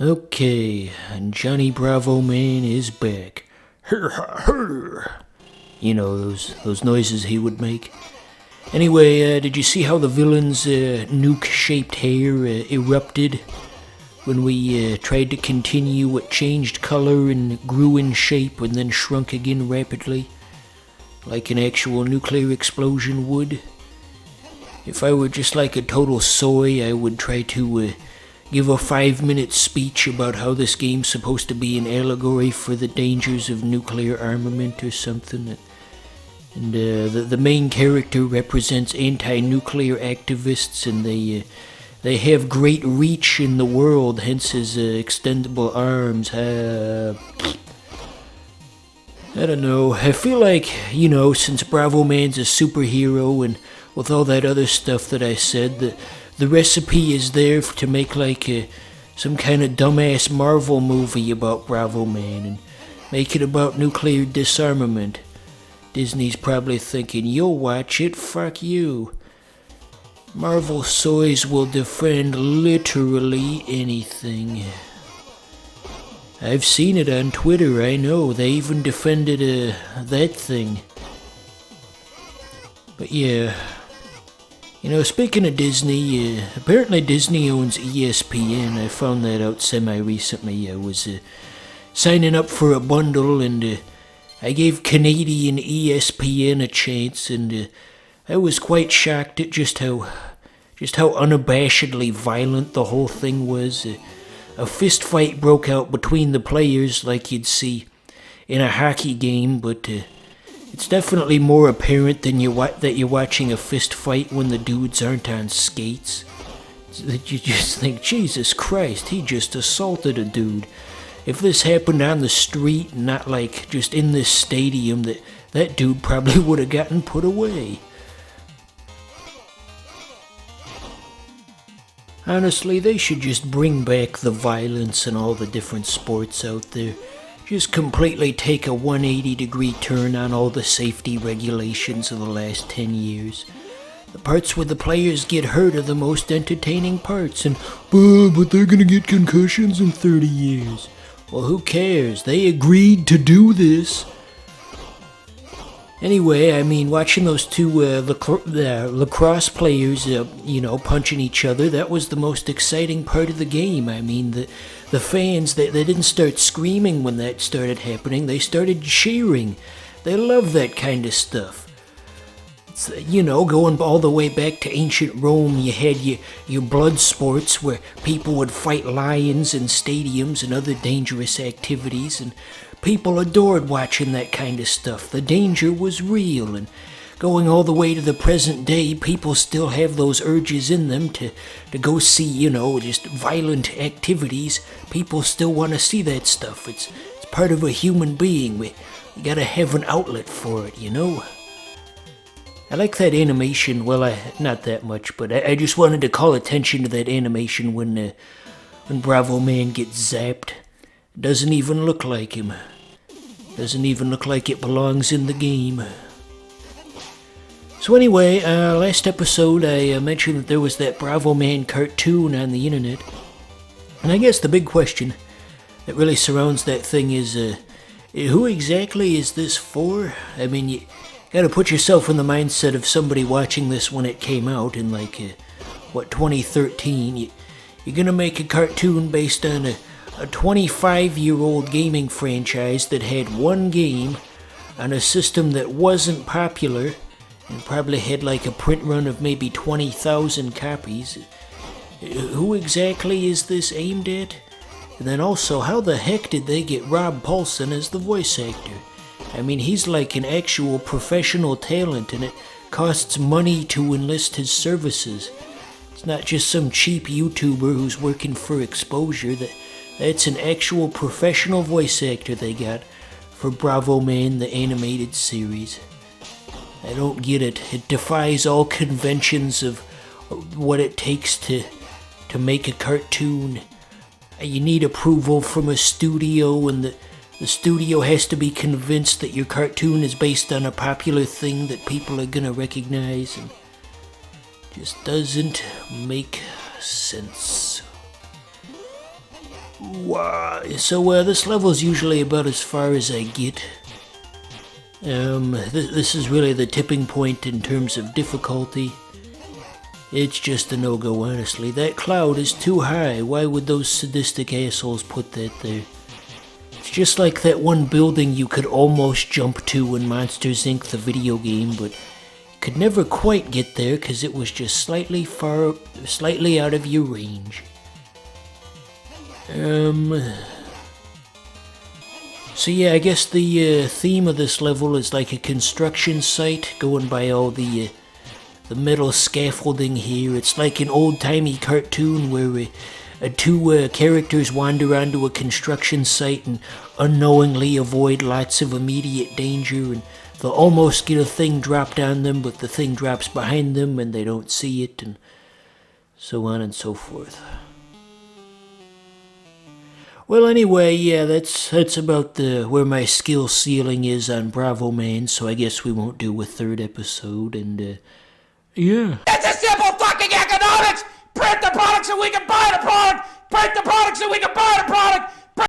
Okay, and Johnny Bravoman is back. Her, her. You know those noises he would make. Anyway, did you see how the villain's nuke-shaped hair erupted when we tried to continue? It changed color and grew in shape and then shrunk again rapidly, like an actual nuclear explosion would. If I were just like a total soy, I would try to give a 5-minute speech about how this game's supposed to be an allegory for the dangers of nuclear armament or something. And the main character represents anti-nuclear activists, and they have great reach in the world, hence his extendable arms. I don't know. I feel like, since Bravoman's a superhero, and with all that other stuff that I said, the recipe is there to make like some kind of dumbass Marvel movie about Bravoman and make it about nuclear disarmament. Disney's probably thinking, you'll watch it, fuck you. Marvel soys will defend literally anything. I've seen it on Twitter, I know. They even defended that thing. But yeah. Speaking of Disney, apparently Disney owns ESPN. I found that out semi-recently. I was signing up for a bundle, and I gave Canadian ESPN a chance, and I was quite shocked at just how unabashedly violent the whole thing was. A fist fight broke out between the players like you'd see in a hockey game, but it's definitely more apparent than that you're watching a fist fight when the dudes aren't on skates. That you just think, Jesus Christ, he just assaulted a dude. If this happened on the street, not like just in this stadium, that dude probably would have gotten put away. Honestly, they should just bring back the violence in all the different sports out there. Just completely take a 180-degree turn on all the safety regulations of the last 10 years. The parts where the players get hurt are the most entertaining parts, but they're gonna get concussions in 30 years. Well, who cares? They agreed to do this. Anyway, watching those two lacrosse players, punching each other, that was the most exciting part of the game. The fans, they didn't start screaming when that started happening. They started cheering. They love that kind of stuff. It's, going all the way back to ancient Rome, you had your blood sports where people would fight lions in stadiums and other dangerous activities, and people adored watching that kind of stuff. The danger was real, and going all the way to the present day, people still have those urges in them to go see, just violent activities. People still want to see that stuff. It's part of a human being. We gotta have an outlet for it, I like that animation. Well, not that much, but I just wanted to call attention to that animation when Bravoman gets zapped. Doesn't even look like him. Doesn't even look like it belongs in the game. So anyway, last episode I mentioned that there was that Bravoman cartoon on the internet. And I guess the big question that really surrounds that thing is, who exactly is this for? You gotta put yourself in the mindset of somebody watching this when it came out in 2013. You're gonna make a cartoon based on a 25-year-old gaming franchise that had one game on a system that wasn't popular and probably had a print run of maybe 20,000 copies. Who exactly is this aimed at? And then also, how the heck did they get Rob Paulsen as the voice actor? He's like an actual professional talent, and it costs money to enlist his services. It's not just some cheap YouTuber who's working for exposure. That's an actual professional voice actor they got for Bravoman, the animated series. I don't get it. It defies all conventions of what it takes to make a cartoon. You need approval from a studio, and the studio has to be convinced that your cartoon is based on a popular thing that people are gonna recognize, and just doesn't make sense. So this level's usually about as far as I get. This is really the tipping point in terms of difficulty. It's just a no-go, honestly. That cloud is too high. Why would those sadistic assholes put that there? It's just like that one building you could almost jump to in Monsters, Inc., the video game, but you could never quite get there because it was just slightly out of your range. So yeah, I guess the theme of this level is like a construction site, going by all the metal scaffolding here. It's like an old-timey cartoon where two characters wander onto a construction site and unknowingly avoid lots of immediate danger, and they'll almost get a thing dropped on them, but the thing drops behind them and they don't see it, and so on and so forth. Well, anyway, yeah, that's about where my skill ceiling is on Bravoman, so I guess we won't do a third episode, and, yeah. It's a simple fucking economics! Print the product so we can buy the product! Print the product so we can buy the product!